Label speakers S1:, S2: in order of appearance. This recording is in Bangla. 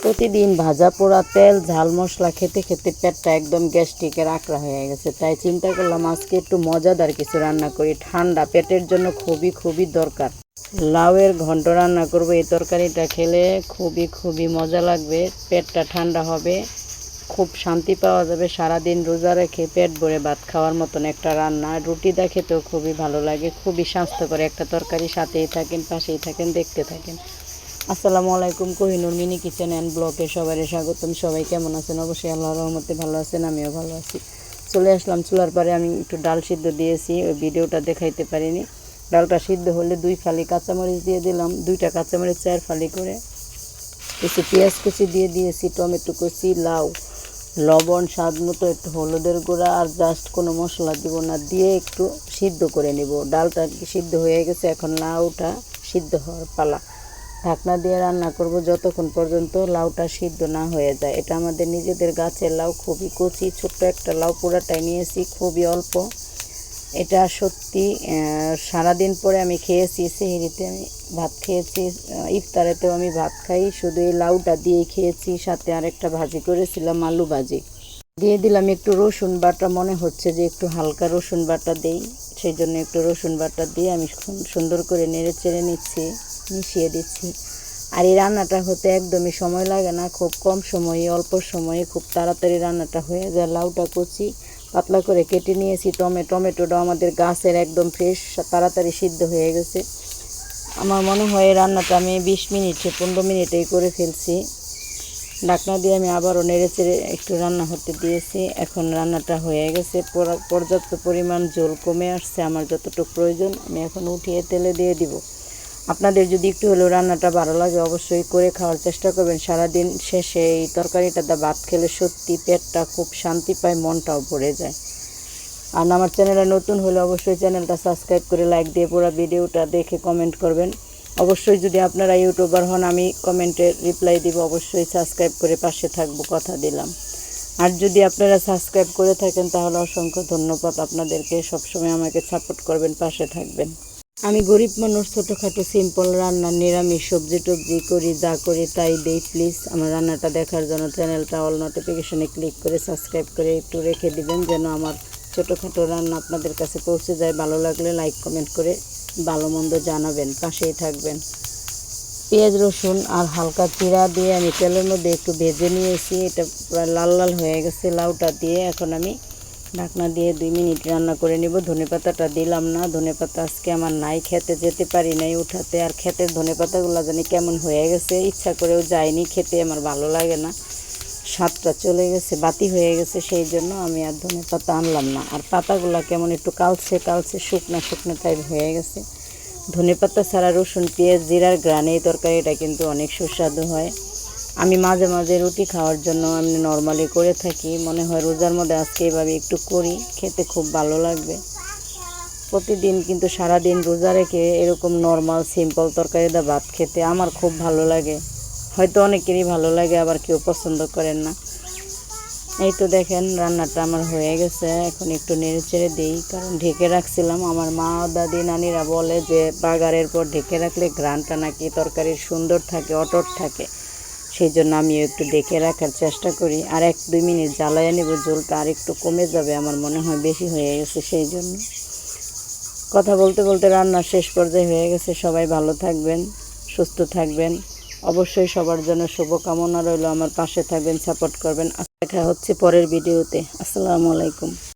S1: প্রতিদিন ভাজা পোড়া তেল ঝাল মশলা খেতে খেতে পেটটা একদম গ্যাস্ট্রিকের আকড়া হয়ে গেছে। তাই চিন্তা করলাম আজকে একটু মজাদার কিছু রান্না করি, ঠান্ডা পেটের জন্য খুবই খুবই দরকার। লাউয়ের ঘন্ট রান্না করব। এই তরকারিটা খেলে খুবই খুবই মজা লাগবে, পেটটা ঠান্ডা হবে, খুব শান্তি পাওয়া যাবে। সারাদিন রোজা রেখে পেট ভরে ভাত খাওয়ার মতন একটা রান্না। রুটিটা খেতেও খুবই ভালো লাগে, খুবই স্বাস্থ্যকর একটা তরকারি। সাথেই থাকেন, পাশেই থাকেন, দেখতে থাকেন। আসসালামু আলাইকুম, কোহিনুর মিনি কিচেন অ্যান্ড ব্লগে সবারই স্বাগতম। সবাই কেমন আছেন? অবশ্যই আল্লাহর রহমতে ভালো আছেন, আমিও ভালো আছি। চলে আসলাম চুলার পরে। আমি একটু ডাল সিদ্ধ দিয়েছি, ওই ভিডিওটা দেখাইতে পারিনি। ডালটা সিদ্ধ হলে 2 ফালি কাঁচামরিচ দিয়ে দিলাম, 2টা কাঁচামরিচ 4 ফালি করে। কিছু পেঁয়াজ কুচি দিয়ে দিয়েছি, টমেটো কুচি, লাউ, লবণ স্বাদ মতো, একটু হলুদের গুঁড়া, আর জাস্ট কোনো মশলা দিব না, দিয়ে একটু সিদ্ধ করে নেব। ডালটা সিদ্ধ হয়ে গেছে, এখন লাউটা সিদ্ধ হওয়ার পালা। ঢাকনা দিয়ে রান্না করব যতক্ষণ পর্যন্ত লাউটা সিদ্ধ না হয়ে যায়। এটা আমাদের নিজেদের গাছের লাউ, খুবই কচি, ছোট্ট একটা লাউ, পুরাটাই নিয়েছি, খুবই অল্প। এটা সত্যি সারাদিন পরে আমি খেয়েছি, সেহরিতে আমি ভাত খেয়েছি, ইফতারেতেও আমি ভাত খাই, শুধু এই লাউটা দিয়েই খেয়েছি। সাথে আরেকটা ভাজি করেছিলাম, আলু ভাজি। দিয়ে দিলাম একটু রসুন বাটা, মনে হচ্ছে যে একটু হালকা রসুন বাটা দেই, সেই জন্য একটু রসুন বাটা দিয়ে আমি সুন্দর করে নেড়ে চেড়ে নিচ্ছি, মিশিয়ে দিচ্ছি। আর এই রান্নাটা হতে একদমই সময় লাগে না, খুব কম সময়ে, অল্প সময়ে খুব তাড়াতাড়ি রান্নাটা হয়ে যায়। লাউটা কচি পাতলা করে কেটে নিয়েছি। টমেটোটাও আমাদের গাছের, একদম ফ্রেশ, তাড়াতাড়ি সিদ্ধ হয়ে গেছে। আমার মনে হয় এই রান্নাটা আমি 20 মিনিটে 15 মিনিটেই করে ফেলছি। ঢাকনা দিয়ে আমি আবারও নেড়ে চেড়ে একটু রান্না হতে দিয়েছি। এখন রান্নাটা হয়ে গেছে, পর্যাপ্ত পরিমাণ ঝোল কমে আসছে, আমার যতটুকু প্রয়োজন। আমি এখন উঠিয়ে তেলে দিয়ে দিব। আপনাদের যদি একটু হলেও রান্নাটা ভালো লাগে, অবশ্যই করে খাওয়ার চেষ্টা করবেন। সারাদিন শেষে এই তরকারিটা দা ভাত খেলে সত্যি পেটটা খুব শান্তি পায়, মনটাও ভরে যায়। আর আমার চ্যানেলে নতুন হলে অবশ্যই চ্যানেলটা সাবস্ক্রাইব করে লাইক দিয়ে পুরো ভিডিওটা দেখে কমেন্ট করবেন। অবশ্যই যদি আপনারা ইউটিউবার হন, আমি কমেন্টে রিপ্লাই দিব। অবশ্যই সাবস্ক্রাইব করে পাশে থাকবো, কথা দিলাম। আর যদি আপনারা সাবস্ক্রাইব করে থাকেন তাহলে অসংখ্য ধন্যবাদ আপনাদেরকে। সবসময় আমাকে সাপোর্ট করবেন, পাশে থাকবেন। আমি গরিব মানুষ, ছোটোখাটো সিম্পল রান্না, নিরামিষ সবজি টবজি করি, যা করি তাই দেই। প্লিজ আমার রান্নাটা দেখার জন্য চ্যানেলটা অল নোটিফিকেশনে ক্লিক করে সাবস্ক্রাইব করে একটু রেখে দিবেন, যেন আমার ছোটোখাটো রান্না আপনাদের কাছে পৌঁছে যায়। ভালো লাগলে লাইক কমেন্ট করে ভালো মন্দ জানাবেন, পাশেই থাকবেন। পেঁয়াজ রসুন আর হালকা জিরা দিয়ে আমি তেলের মধ্যে একটু ভেজে নিয়েছি। এটা প্রায় লাল লাল হয়ে গেছে। লাউটা দিয়ে এখন আমি ঢাকনা দিয়ে 2 মিনিট রান্না করে নিব। ধনেপাতাটা দিলাম না, ধনেপাতা আজকে আমার নাই, খেতে যেতে পারি নাই উঠাতে। আর খেতের ধনেপাতাগুলো জানি কেমন হয়ে গেছে, ইচ্ছা করেও যায়নি খেতে, আমার ভালো লাগে না, স্বাদটা চলে গেছে, বাতি হয়ে গেছে, সেই জন্য আমি আর ধনেপাতা আনলাম না। আর পাতাগুলো কেমন একটু কালচে কালচে, শুকনা শুকনো টাইপ হয়ে গেছে। ধনেপাতা ছাড়া রসুন পেঁয়াজ জিরার ঘ্রাণে এই তরকারিটা কিন্তু অনেক সুস্বাদু হয়। আমি মাঝে মাঝে রুটি খাওয়ার জন্য আমি নর্মালি করে থাকি, মনে হয় রোজার মধ্যে আজকে এইভাবে একটু করি, খেতে খুব ভালো লাগবে। প্রতিদিন কিন্তু সারাদিন রোজা রেখে এরকম নর্মাল সিম্পল তরকারি দা ভাত খেতে আমার খুব ভালো লাগে। হয়তো অনেকেরই ভালো লাগে, আবার কেউ পছন্দ করেন না। এই তো দেখেন রান্নাটা আমার হয়ে গেছে। এখন একটু নেড়ে চেড়ে দিই, কারণ ঢেকে রাখছিলাম। আমার মা দাদি নানিরা বলে যে বাগারের পর ঢেকে রাখলে ঘ্রাণটা নাকি তরকারির সুন্দর থাকে, অটুট থাকে। সেই জন্য আমিও একটু ঢেকে রাখার চেষ্টা করি। আর 1-2 মিনিট জ্বালাইয়া নেব, ঝোলটা আর একটু কমে যাবে, আমার মনে হয় বেশি হয়ে গেছে। সেই জন্য কথা বলতে বলতে রান্নার শেষ পর্যায়ে হয়ে গেছে। সবাই ভালো থাকবেন, সুস্থ থাকবেন। অবশ্যই সবার জন্য শুভকামনা রইল। আমার পাশে থাকবেন, সাপোর্ট করবেন। দেখা হচ্ছে পরের ভিডিওতে। আসসালামু আলাইকুম।